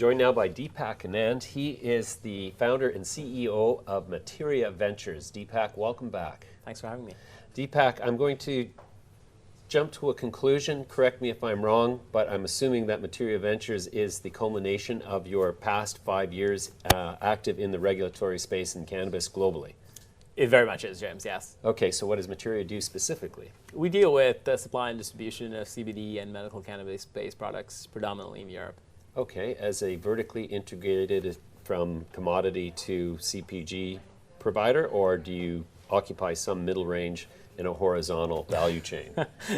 joined now by Deepak Anand. He is the founder and CEO of Materia Ventures. Deepak, welcome back. Thanks for having me. Deepak, I'm going to jump to a conclusion. Correct me if I'm wrong, but I'm assuming that Materia Ventures is the culmination of your past 5 years active in the regulatory space in cannabis globally. It very much is, James, yes. Okay, so what does Materia do specifically? We deal with the supply and distribution of CBD and medical cannabis-based products, predominantly in Europe. Okay, as a vertically integrated from commodity to CPG provider, or do you occupy some middle range in a horizontal value chain?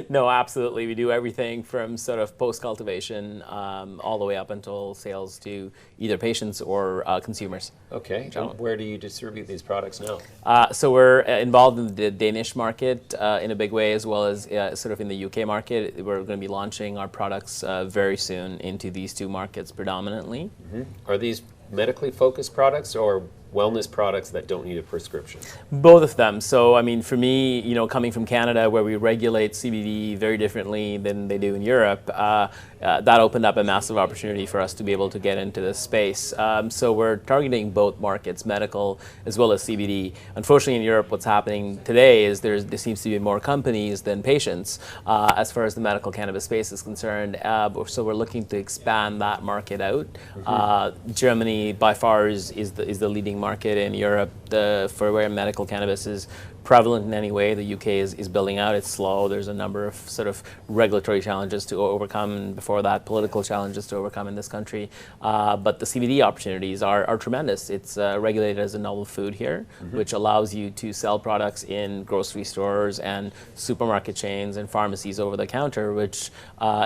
No, absolutely. We do everything from sort of post-cultivation all the way up until sales to either patients or consumers. Okay, and where do you distribute these products now? So we're involved in the Danish market in a big way, as well as sort of in the UK market. We're going to be launching our products very soon into these two markets predominantly. Mm-hmm. Are these medically focused products or wellness products that don't need a prescription? Both of them. So, I mean, for me, you know, coming from Canada, where we regulate CBD very differently than they do in Europe, that opened up a massive opportunity for us to be able to get into this space. So we're targeting both markets, medical as well as CBD. Unfortunately, in Europe, what's happening today is there seems to be more companies than patients as far as the medical cannabis space is concerned. So we're looking to expand that market out. Mm-hmm. Germany, by far, is the leading market in Europe for where medical cannabis is prevalent in any way. The UK is building out. It's slow. There's a number of sort of regulatory challenges to overcome, and before that, political challenges to overcome in this country. But the CBD opportunities are tremendous. It's regulated as a novel food here, mm-hmm. which allows you to sell products in grocery stores and supermarket chains and pharmacies over the counter, which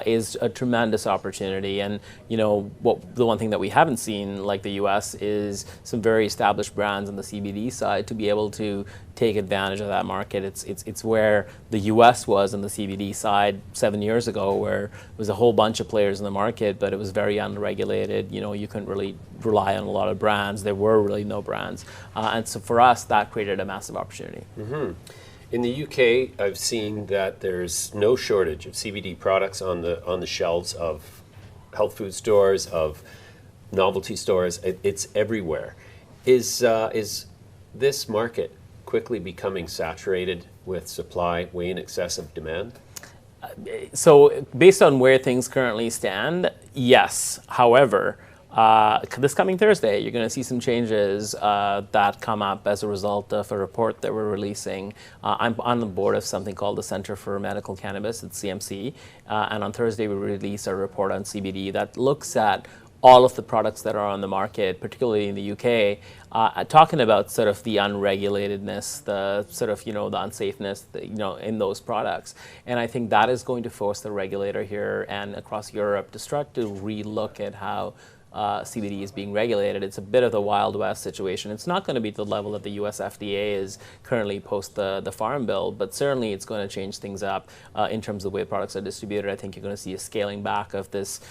is a tremendous opportunity. And you know, the one thing that we haven't seen, like the US, is some very established brands on the CBD side to be able to take advantage of that market. It's where the US was on the CBD side 7 years ago, where there was a whole bunch of players in the market, but it was very unregulated. You know, you couldn't really rely on a lot of brands. There were really no brands. And so for us, that created a massive opportunity. Mm-hmm. In the UK, I've seen that there's no shortage of CBD products on the shelves of health food stores, of novelty stores. It's everywhere. Is this market quickly becoming saturated with supply way in excess of demand? So based on where things currently stand, yes. However, this coming Thursday, you're going to see some changes that come up as a result of a report that we're releasing. I'm on the board of something called the Center for Medical Cannabis, it's CMC, and on Thursday we release a report on CBD that looks at all of the products that are on the market, particularly in the UK, talking about sort of the unregulatedness, the sort of, you know, the unsafeness, you know, in those products. And I think that is going to force the regulator here and across Europe to start to relook at how CBD is being regulated. It's a bit of the Wild West situation. It's not going to be to the level that the US FDA is currently post the Farm Bill, but certainly it's going to change things up in terms of the way products are distributed. I think you're going to see a scaling back of this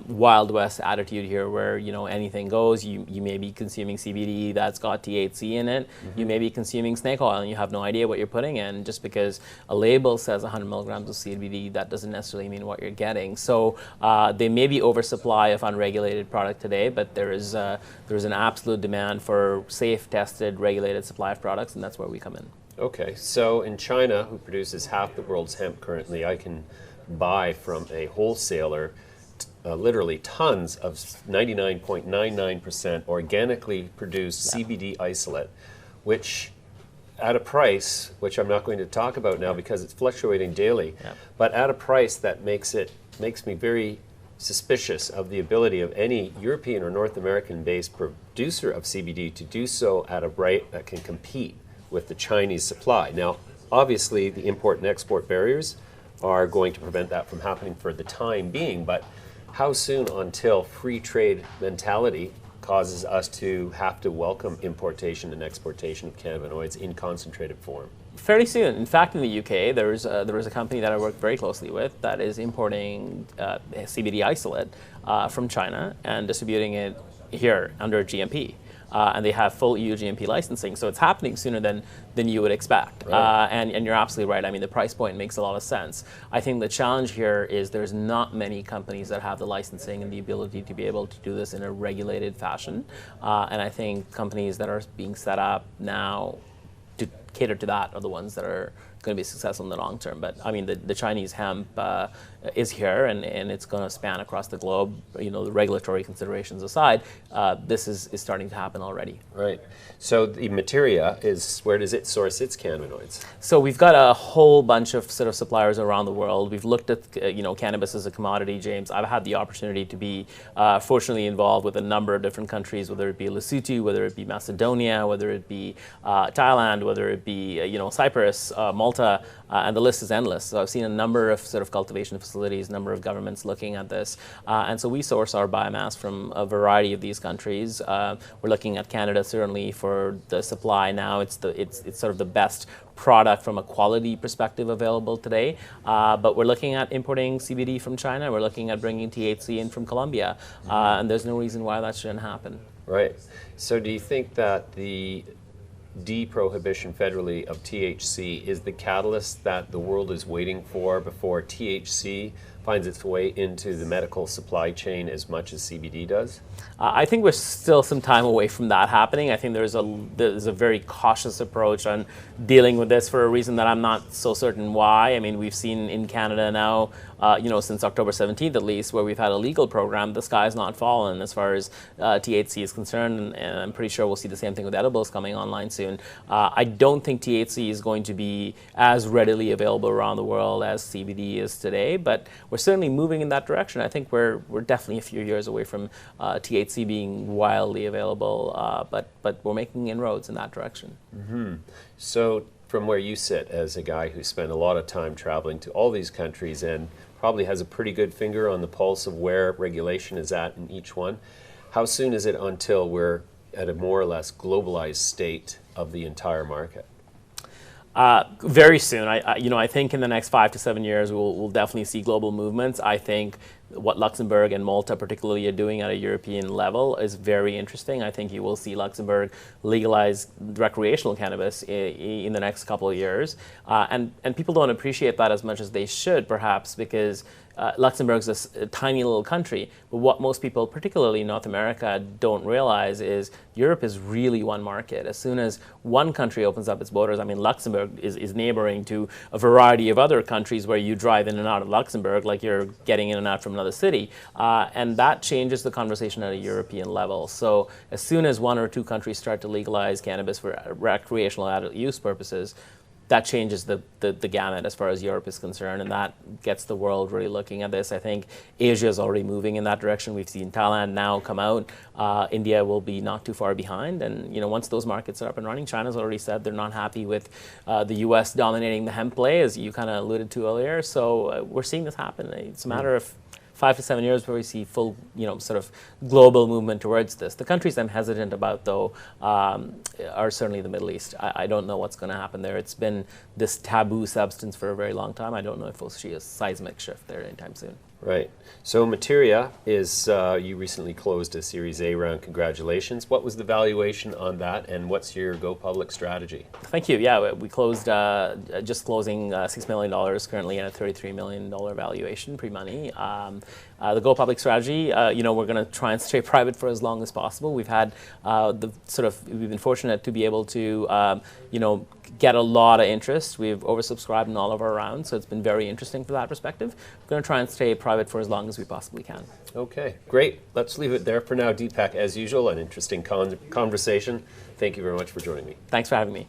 Wild West attitude here, where, you know, anything goes. You may be consuming CBD that's got THC in it. Mm-hmm. You may be consuming snake oil and you have no idea what you're putting in. Just because a label says 100 milligrams of CBD, that doesn't necessarily mean what you're getting. So there may be oversupply of unregulated product today, but there's an absolute demand for safe, tested, regulated supply of products, and that's where we come in. Okay, so in China, who produces half the world's hemp currently, I can buy from a wholesaler literally tons of 99.99% organically produced CBD isolate, which at a price, which I'm not going to talk about now because it's fluctuating daily, but at a price that makes me very suspicious of the ability of any European or North American-based producer of CBD to do so at a rate that can compete with the Chinese supply. Now, obviously, the import and export barriers are going to prevent that from happening for the time being, but how soon until free trade mentality causes us to have to welcome importation and exportation of cannabinoids in concentrated form? Fairly soon. In fact, in the UK, there was a company that I work very closely with that is importing CBD isolate from China and distributing it here under GMP. and they have full EU GMP licensing. So it's happening sooner than you would expect. Right. And you're absolutely right. I mean, the price point makes a lot of sense. I think the challenge here is there's not many companies that have the licensing and the ability to be able to do this in a regulated fashion. And I think companies that are being set up now to cater to that are the ones that are going to be successful in the long term. But I mean, the Chinese hemp is here, and it's going to span across the globe. You know, the regulatory considerations aside, this is starting to happen already. Right. So the Materia is, where does it source its cannabinoids? So we've got a whole bunch of sort of suppliers around the world. We've looked at cannabis as a commodity, James. I've had the opportunity to be fortunately involved with a number of different countries, whether it be Lesotho, whether it be Macedonia, whether it be Thailand, whether it be Cyprus, Malta, and the list is endless. So I've seen a number of sort of cultivation facilities, a number of governments looking at this, and so we source our biomass from a variety of these countries. We're looking at Canada certainly for the supply now. It's sort of the best product from a quality perspective available today, but we're looking at importing CBD from China. We're looking at bringing THC in from Colombia, and there's no reason why that shouldn't happen. Right. So do you think that the de-prohibition federally of THC is the catalyst that the world is waiting for before THC finds its way into the medical supply chain as much as CBD does? I think we're still some time away from that happening. I think there's a very cautious approach on dealing with this for a reason that I'm not so certain why. I mean, we've seen in Canada now, since October 17th at least, where we've had a legal program, the sky's not fallen as far as THC is concerned, and I'm pretty sure we'll see the same thing with edibles coming online soon. I don't think THC is going to be as readily available around the world as CBD is today, but we're certainly moving in that direction. I think we're definitely a few years away from THC being wildly available, but we're making inroads in that direction. Mm-hmm. So from where you sit as a guy who spent a lot of time traveling to all these countries and probably has a pretty good finger on the pulse of where regulation is at in each one, how soon is it until we're at a more or less globalized state of the entire market? Very soon. I think in the next 5 to 7 years, we'll definitely see global movements. I think what Luxembourg and Malta particularly are doing at a European level is very interesting. I think you will see Luxembourg legalize recreational cannabis in the next couple of years. And people don't appreciate that as much as they should, perhaps, because Luxembourg's a tiny little country, but what most people, particularly in North America, don't realize is Europe is really one market. As soon as one country opens up its borders, I mean, Luxembourg is neighboring to a variety of other countries where you drive in and out of Luxembourg like you're getting in and out from another city, and that changes the conversation at a European level. So as soon as one or two countries start to legalize cannabis for recreational adult use purposes, that changes the gamut as far as Europe is concerned, and that gets the world really looking at this. I think Asia is already moving in that direction. We've seen Thailand now come out. India will be not too far behind, and once those markets are up and running, China's already said they're not happy with the U.S. dominating the hemp play, as you kind of alluded to earlier. So we're seeing this happen. It's a matter of 5 to 7 years before we see full, sort of global movement towards this. The countries I'm hesitant about, though, are certainly the Middle East. I don't know what's going to happen there. It's been this taboo substance for a very long time. I don't know if we'll see a seismic shift there anytime soon. Right. So Materia is, you recently closed a Series A round. Congratulations. What was the valuation on that, and what's your go public strategy? Thank you. Yeah, we closed, just closing $6 million currently at a $33 million valuation pre-money. The go public strategy, we're going to try and stay private for as long as possible. We've had we've been fortunate to be able to, get a lot of interest. We've oversubscribed in all of our rounds, so it's been very interesting from that perspective. We're going to try and stay private for as long as we possibly can. Okay, great. Let's leave it there for now. Deepak, as usual, an interesting conversation. Thank you very much for joining me. Thanks for having me.